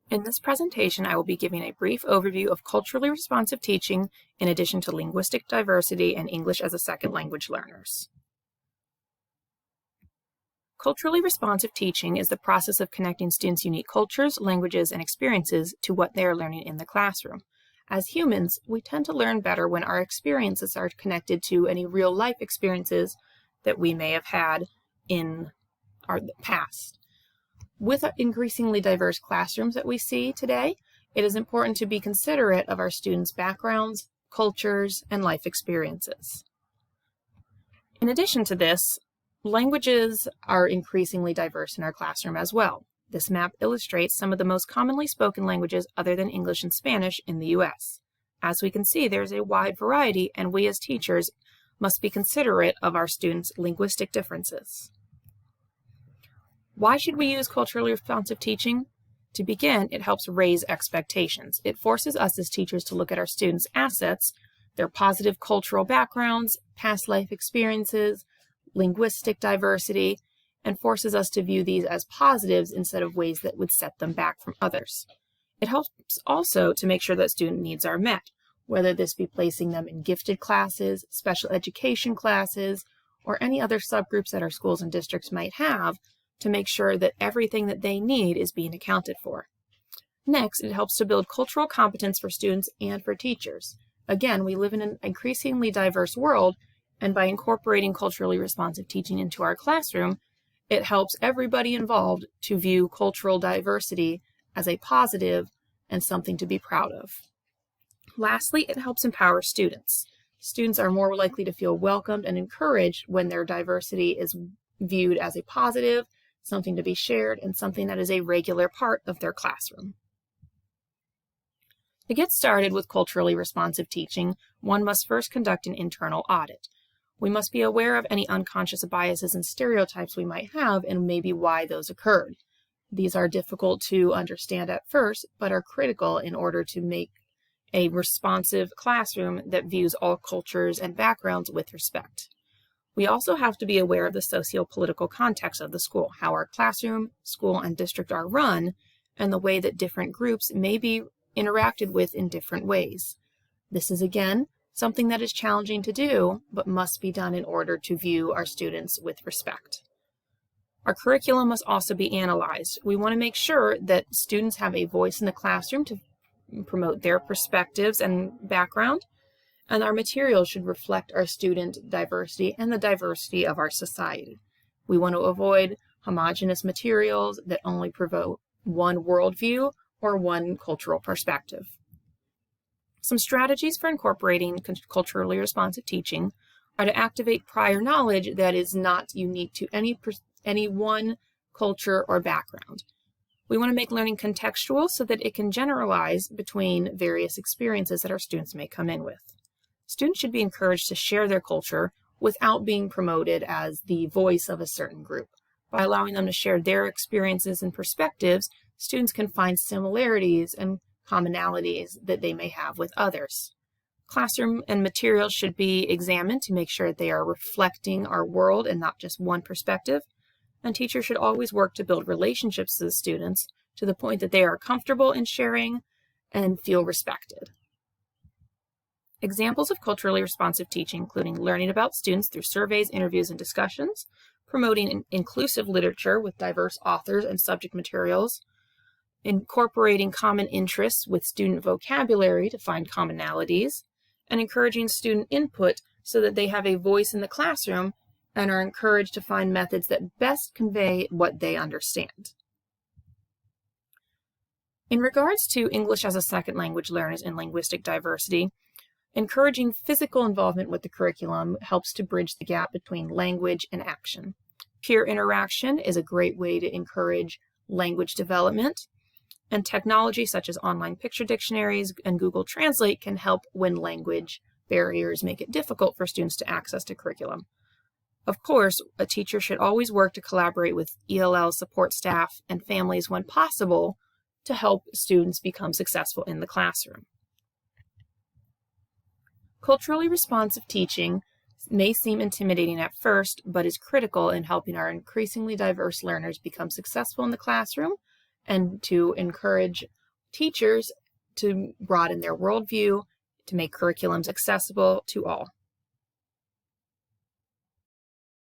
In this presentation, I will be giving a brief overview of culturally responsive teaching in addition to linguistic diversity and English as a second language learners. Culturally responsive teaching is the process of connecting students' unique cultures, languages, and experiences to what they are learning in the classroom. As humans, we tend to learn better when our experiences are connected to any real-life experiences that we may have had in our past. With increasingly diverse classrooms that we see today, it is important to be considerate of our students' backgrounds, cultures, and life experiences. In addition to this, languages are increasingly diverse in our classroom as well. This map illustrates some of the most commonly spoken languages other than English and Spanish in the U.S. As we can see, there's a wide variety, and we as teachers must be considerate of our students' linguistic differences. Why should we use culturally responsive teaching? To begin, it helps raise expectations. It forces us as teachers to look at our students' assets, their positive cultural backgrounds, past life experiences, linguistic diversity, and forces us to view these as positives instead of ways that would set them back from others. It helps also to make sure that student needs are met, whether this be placing them in gifted classes, special education classes, or any other subgroups that our schools and districts might have, to make sure that everything that they need is being accounted for. Next, it helps to build cultural competence for students and for teachers. Again, we live in an increasingly diverse world, and by incorporating culturally responsive teaching into our classroom, it helps everybody involved to view cultural diversity as a positive and something to be proud of. Lastly, it helps empower students. Students are more likely to feel welcomed and encouraged when their diversity is viewed as a positive, something to be shared, and something that is a regular part of their classroom. To get started with culturally responsive teaching, one must first conduct an internal audit. We must be aware of any unconscious biases and stereotypes we might have and maybe why those occurred. These are difficult to understand at first, but are critical in order to make a responsive classroom that views all cultures and backgrounds with respect. We also have to be aware of the socio-political context of the school, how our classroom, school, and district are run, and the way that different groups may be interacted with in different ways. This is, again, something that is challenging to do, but must be done in order to view our students with respect. Our curriculum must also be analyzed. We want to make sure that students have a voice in the classroom to promote their perspectives and background, and our materials should reflect our student diversity and the diversity of our society. We want to avoid homogeneous materials that only promote one worldview or one cultural perspective. Some strategies for incorporating culturally responsive teaching are to activate prior knowledge that is not unique to any one culture or background. We want to make learning contextual so that it can generalize between various experiences that our students may come in with. Students should be encouraged to share their culture without being promoted as the voice of a certain group. By allowing them to share their experiences and perspectives, students can find similarities and commonalities that they may have with others. Classroom and materials should be examined to make sure that they are reflecting our world and not just one perspective. And teachers should always work to build relationships with the students to the point that they are comfortable in sharing and feel respected. Examples of culturally responsive teaching, including learning about students through surveys, interviews, and discussions, promoting inclusive literature with diverse authors and subject materials, incorporating common interests with student vocabulary to find commonalities, and encouraging student input so that they have a voice in the classroom and are encouraged to find methods that best convey what they understand. In regards to English as a second language learners and linguistic diversity, encouraging physical involvement with the curriculum helps to bridge the gap between language and action. Peer interaction is a great way to encourage language development, and technology such as online picture dictionaries and Google Translate can help when language barriers make it difficult for students to access the curriculum. Of course, a teacher should always work to collaborate with ELL support staff and families when possible to help students become successful in the classroom. Culturally responsive teaching may seem intimidating at first, but is critical in helping our increasingly diverse learners become successful in the classroom and to encourage teachers to broaden their worldview, to make curriculums accessible to all.